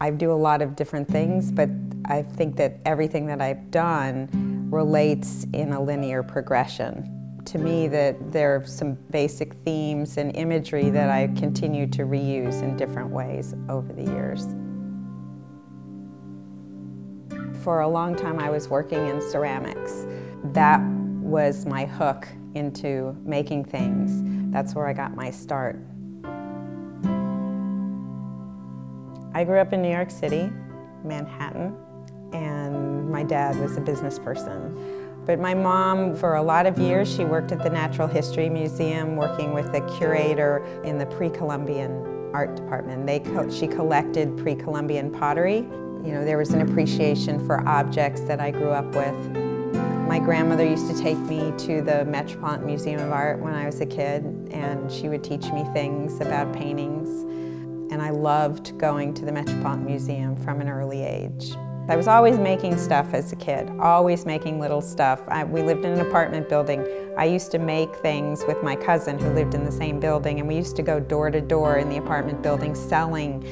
I do a lot of different things, but I think that everything that I've done relates in a linear progression. To me, that there are some basic themes and imagery that I continue to reuse in different ways over the years. For a long time, I was working in ceramics. That was my hook into making things. That's where I got my start. I grew up in New York City, Manhattan, and my dad was a business person. But my mom, for a lot of years, she worked at the Natural History Museum, working with the curator in the pre-Columbian art department. She collected pre-Columbian pottery. You know, there was an appreciation for objects that I grew up with. My grandmother used to take me to the Metropolitan Museum of Art when I was a kid, and she would teach me things about paintings. And I loved going to the Metropolitan Museum from an early age. I was always making stuff as a kid, always making little stuff. We lived in an apartment building. I used to make things with my cousin who lived in the same building, and we used to go door to door in the apartment building selling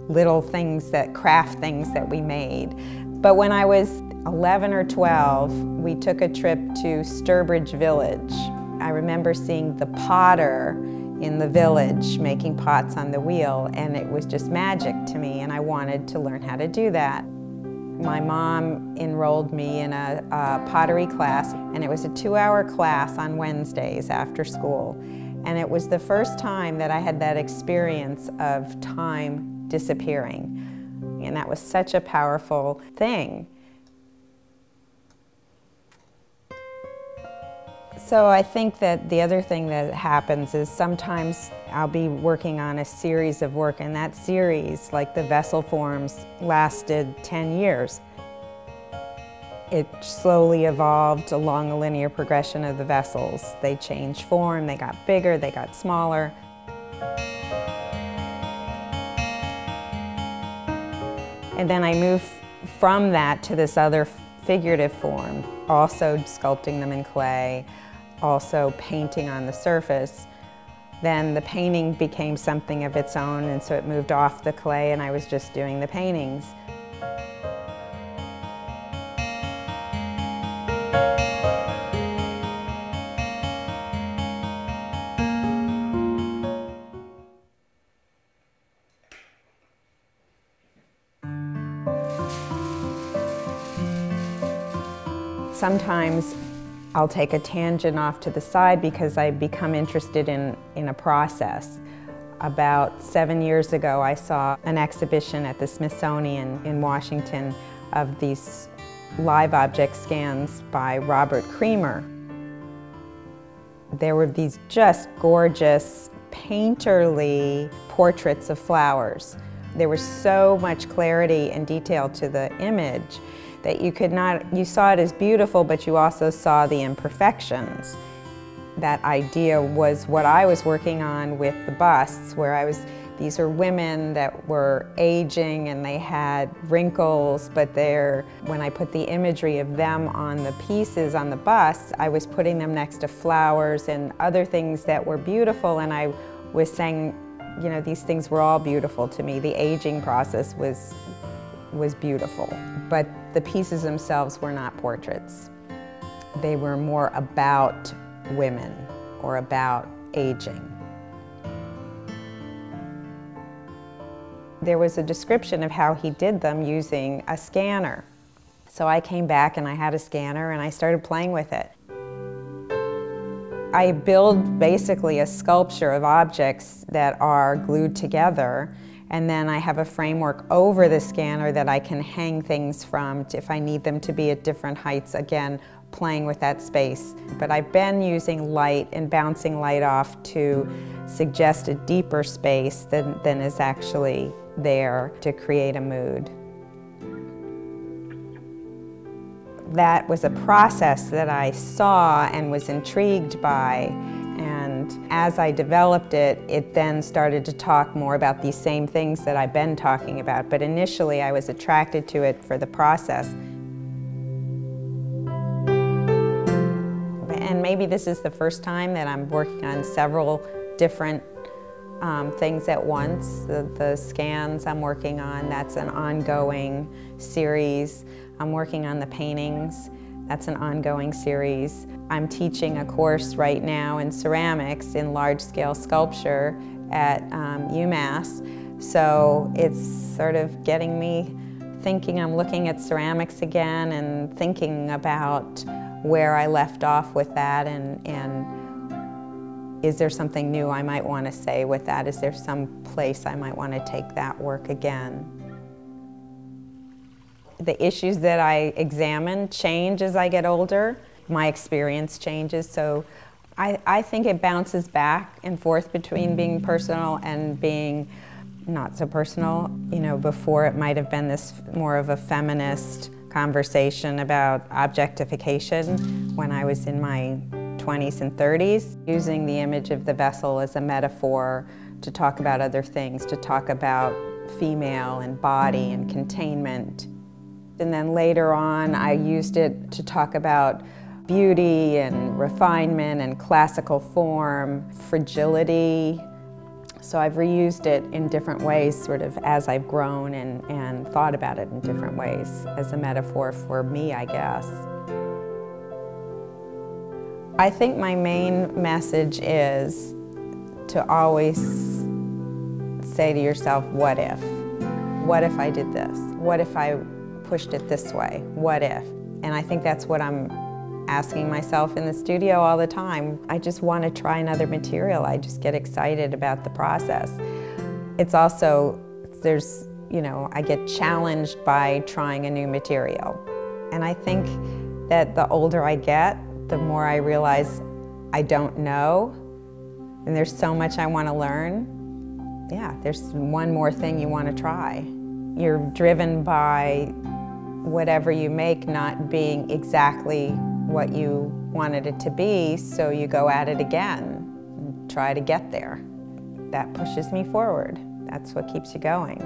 little things, craft things that we made. But when I was 11 or 12, we took a trip to Sturbridge Village. I remember seeing the potter in the village making pots on the wheel, and it was just magic to me, and I wanted to learn how to do that. My mom enrolled me in a pottery class, and it was a 2-hour class on Wednesdays after school. And it was the first time that I had that experience of time disappearing. And that was such a powerful thing. So I think that the other thing that happens is sometimes I'll be working on a series of work, and that series, like the vessel forms, lasted 10 years. It slowly evolved along a linear progression of the vessels. They changed form, they got bigger, they got smaller. And then I moved from that to this other figurative form, also sculpting them in clay, also painting on the surface. Then the painting became something of its own, and so it moved off the clay, and I was just doing the paintings. Sometimes I'll take a tangent off to the side because I become interested in a process. About 7 years ago, I saw an exhibition at the Smithsonian in Washington of these live object scans by Robert Creamer. There were these just gorgeous, painterly portraits of flowers. There was so much clarity and detail to the image that you saw it as beautiful, but you also saw the imperfections. That idea was what I was working on with the busts, where these are women that were aging and they had wrinkles, but when I put the imagery of them on the pieces, on the busts, I was putting them next to flowers and other things that were beautiful, and I was saying, you know, these things were all beautiful to me. The aging process was beautiful, but the pieces themselves were not portraits. They were more about women or about aging. There was a description of how he did them using a scanner. So I came back and I had a scanner and I started playing with it. I build basically a sculpture of objects that are glued together, and then I have a framework over the scanner that I can hang things from if I need them to be at different heights, again, playing with that space. But I've been using light and bouncing light off to suggest a deeper space than is actually there to create a mood. That was a process that I saw and was intrigued by. And as I developed it, it then started to talk more about these same things that I've been talking about. But initially, I was attracted to it for the process. And maybe this is the first time that I'm working on several different things at once. The scans I'm working on, that's an ongoing series. I'm working on the paintings. That's an ongoing series. I'm teaching a course right now in ceramics in large-scale sculpture at UMass. So it's sort of getting me thinking. I'm looking at ceramics again and thinking about where I left off with that, and is there something new I might want to say with that? Is there some place I might want to take that work again? The issues that I examine change as I get older. My experience changes, so I think it bounces back and forth between being personal and being not so personal. You know, before it might have been this more of a feminist conversation about objectification when I was in my 20s and 30s, using the image of the vessel as a metaphor to talk about other things, to talk about female and body and containment. And then later on, I used it to talk about beauty and refinement and classical form, fragility. So I've reused it in different ways, sort of as I've grown and thought about it in different ways, as a metaphor for me, I guess. I think my main message is to always say to yourself, what if? What if I did this? What if I pushed it this way? What if? And I think that's what I'm asking myself in the studio all the time. I just want to try another material. I just get excited about the process. It's also, I get challenged by trying a new material. And I think that the older I get, the more I realize I don't know, and there's so much I want to learn. Yeah, there's one more thing you want to try. You're driven by whatever you make not being exactly what you wanted it to be, so you go at it again and try to get there. That pushes me forward. That's what keeps you going.